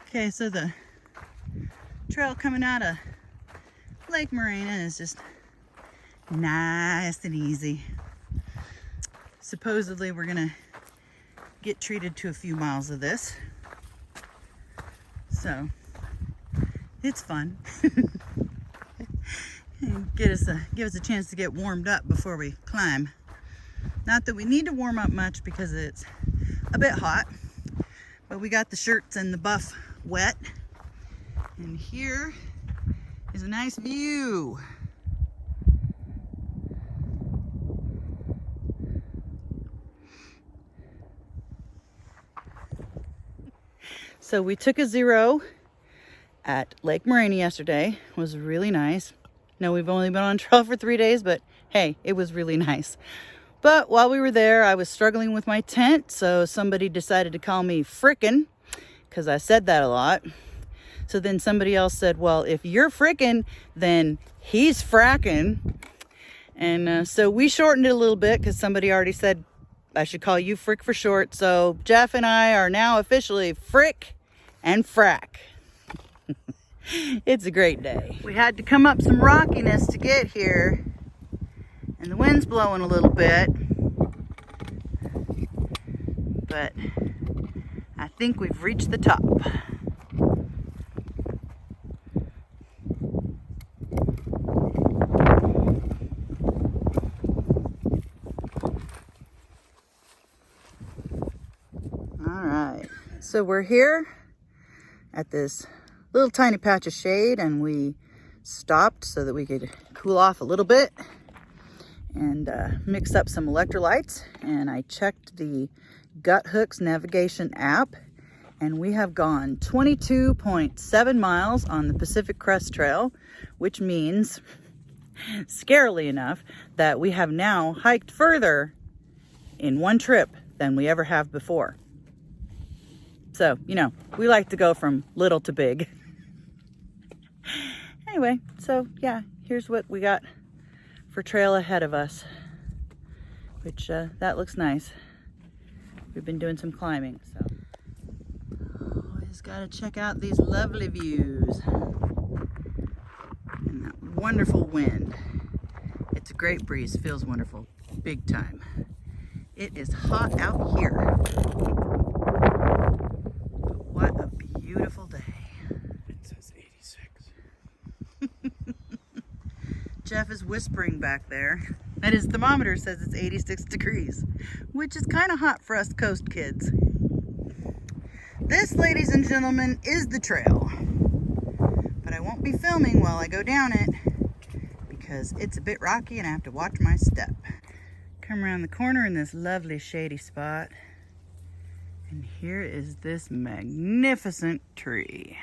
Okay, so the trail coming out of Lake Morena is just nice and easy. Supposedly we're gonna get treated to a few miles of this, so it's fun. And give us a chance to get warmed up before we climb. Not that we need to warm up much because it's a bit hot, but we got the shirts and the buff wet. And here is a nice view. So we took a 0 at Lake Morena yesterday. It was really nice. No, we've only been on trail for 3 days, but hey, it was really nice. But while we were there, I was struggling with my tent, so somebody decided to call me frickin', because I said that a lot. So then somebody else said, well, if you're frickin', then he's frackin'. And so we shortened it a little bit because somebody already said I should call you Frick for short. So Jeff and I are now officially Frick and Frack. It's a great day. We had to come up some rockiness to get here, and the wind's blowing a little bit, but I think we've reached the top. All right, so we're here at this little tiny patch of shade, and we stopped so that we could cool off a little bit and mix up some electrolytes. And I checked the Gut Hooks navigation app, and we have gone 22.7 miles on the Pacific Crest Trail, which means, scarily enough, that we have now hiked further in one trip than we ever have before. So, you know, we like to go from little to big. Anyway, so yeah, here's what we got for trail ahead of us, which that looks nice. We've been doing some climbing, so. Always gotta check out these lovely views and that wonderful wind. It's a great breeze, feels wonderful, big time. It is hot out here. What a beautiful day. It says 86. Jeff is whispering back there, and his thermometer says it's 86 degrees, which is kind of hot for us coast kids. This, ladies and gentlemen, is the trail, but I won't be filming while I go down it because it's a bit rocky and I have to watch my step. Come around the corner in this lovely shady spot, and here is this magnificent tree.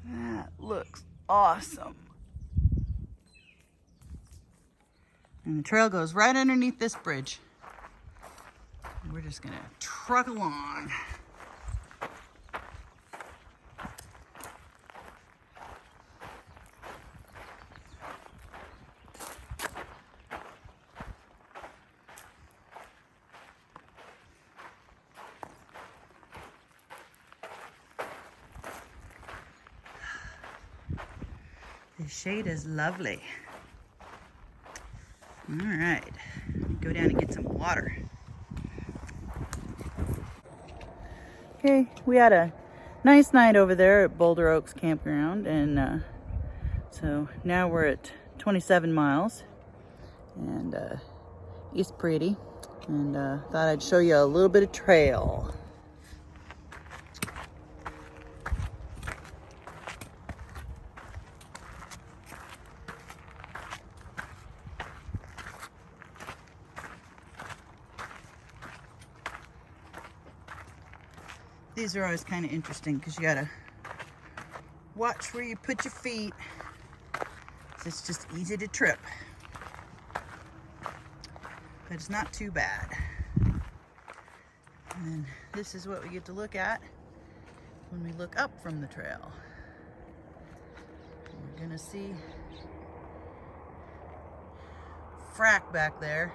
That looks awesome. And the trail goes right underneath this bridge. We're just gonna truck along. The shade is lovely. All right, go down and get some water. Okay, we had a nice night over there at Boulder Oaks Campground, and so now we're at 27 miles and East Pretty, and thought I'd show you a little bit of trail. These are always kind of interesting because you gotta watch where you put your feet. It's just easy to trip, but it's not too bad. And then this is what we get to look at when we look up from the trail. We're gonna see Frack back there.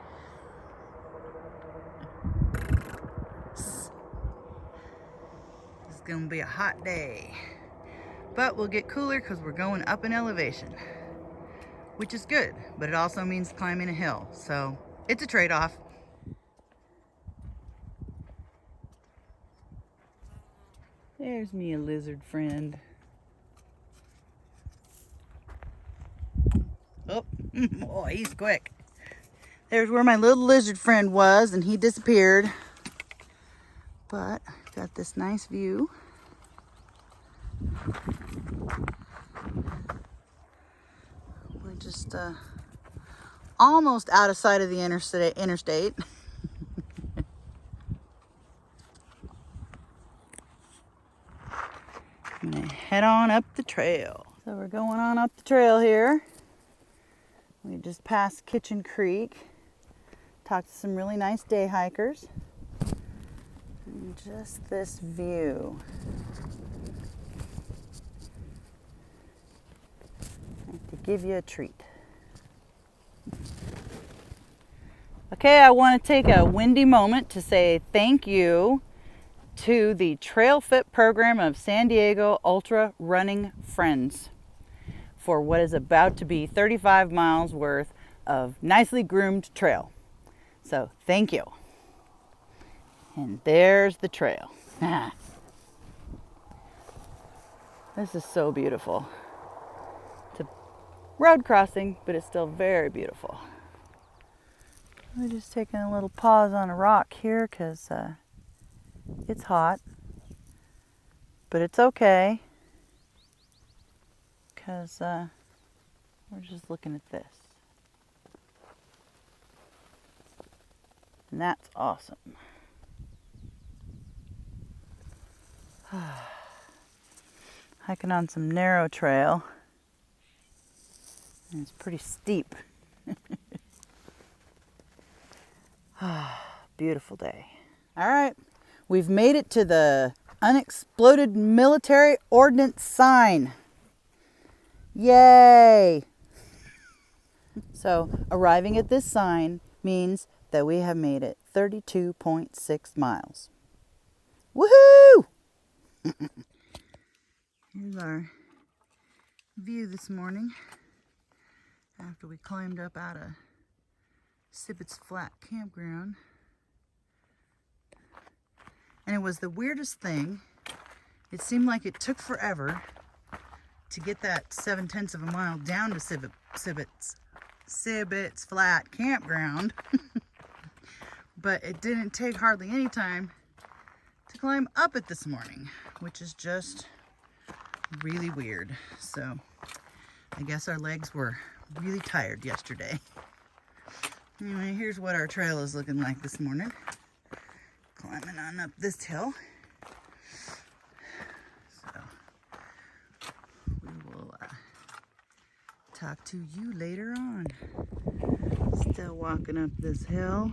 gonna be a hot day. But we'll get cooler because we're going up in elevation, which is good, but it also means climbing a hill. So it's a trade-off. There's me, a lizard friend. Oh, oh, he's quick. There's where my little lizard friend was, and he disappeared. But I've got this nice view. We're just almost out of sight of the interstate. I'm gonna head on up the trail. So we're going on up the trail here. We just passed Kitchen Creek. Talked to some really nice day hikers. And just this view. To give you a treat. Okay, I want to take a windy moment to say thank you to the Trail Fit program of San Diego Ultra Running Friends for what is about to be 35 miles worth of nicely groomed trail. So thank you. And there's the trail. This is so beautiful. It's a road crossing, but it's still very beautiful. We're just taking a little pause on a rock here because it's hot, but it's okay because we're just looking at this. And that's awesome. Hiking on some narrow trail. And it's pretty steep. Beautiful day. All right, we've made it to the unexploded military ordnance sign. Yay! So arriving at this sign means that we have made it 32.6 miles. Woohoo! Here's our view this morning after we climbed up out of Sibbett's Flat campground. And it was the weirdest thing. It seemed like it took forever to get that 7/10 of a mile down to Sibbett's Flat campground. But it didn't take hardly any time to climb up it this morning, which is just really weird. So I guess our legs were really tired yesterday. Anyway, here's what our trail is looking like this morning. Climbing on up this hill. So we will talk to you later on. Still walking up this hill.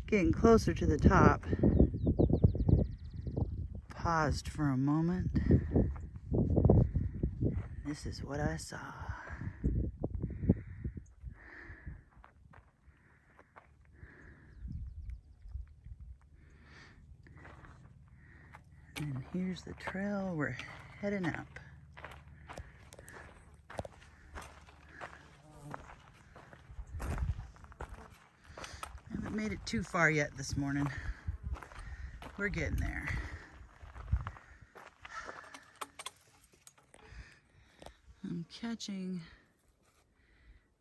Getting closer to the top. Paused for a moment. This is what I saw. And here's the trail we're heading up. Haven't made it too far yet this morning. We're getting there. I'm catching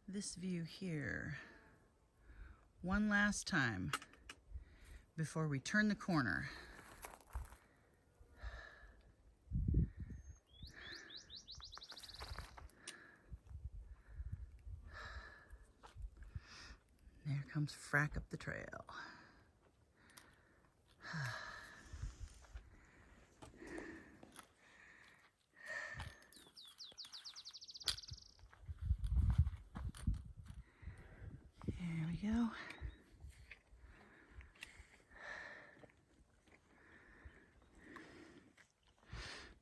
this view here one last time before we turn the corner. There comes Frack up the trail. There we go.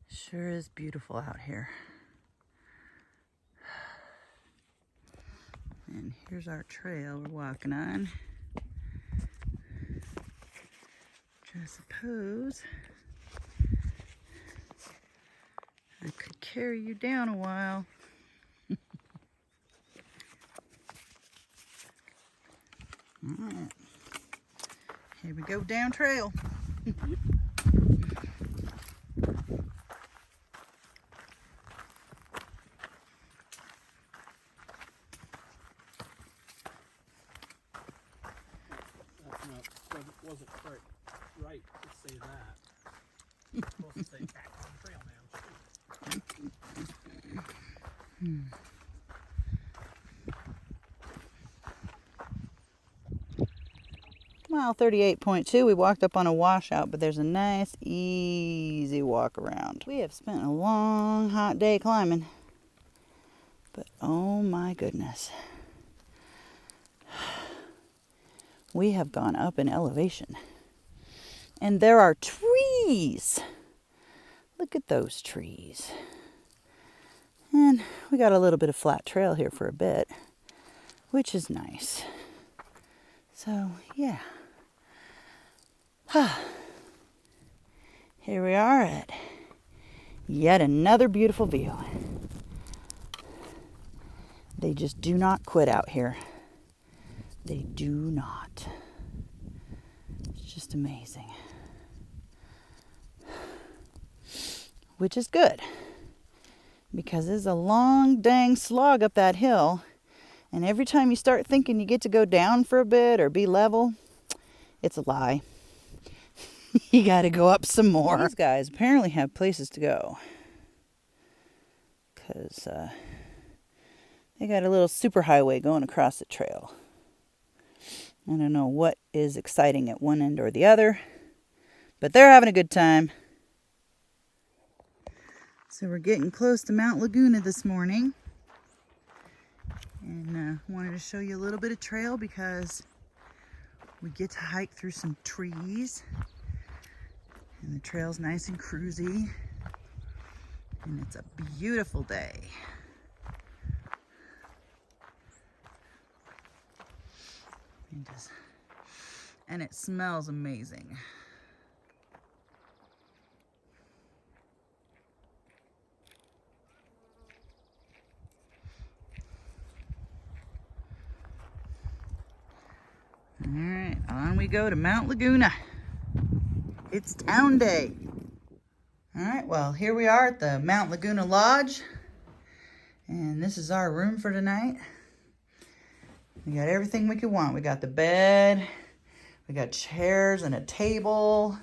Sure is beautiful out here. And here's our trail we're walking on. Which I suppose carry you down a while. All right. Here we go down trail. Wasn't quite right to say that. You're supposed to say back on the trail now. Mile 38.2, we walked up on a washout, but there's a nice, easy walk around. We have spent a long, hot day climbing, but oh my goodness. We have gone up in elevation. And there are trees. Look at those trees. And we got a little bit of flat trail here for a bit, which is nice. So, yeah. Here we are at yet another beautiful view. They just do not quit out here. They do not. It's just amazing. Which is good, because it's a long dang slog up that hill, and every time you start thinking you get to go down for a bit or be level, it's a lie. You gotta go up some more. These guys apparently have places to go, because they got a little superhighway going across the trail. I don't know what is exciting at one end or the other, but they're having a good time. So we're getting close to Mount Laguna this morning, and wanted to show you a little bit of trail because we get to hike through some trees, and the trail's nice and cruisy, and it's a beautiful day. And it smells amazing. All right, on we go to Mount Laguna. It's town day. All right, well, here we are at the Mount Laguna Lodge, and this is our room for tonight. We got everything we could want. We got the bed, we got chairs and a table.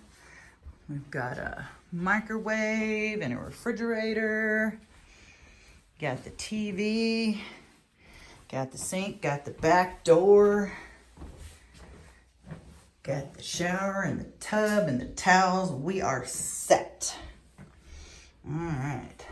We've got a microwave and a refrigerator. Got the TV, got the sink, got the back door. Got the shower and the tub and the towels. We are set. All right.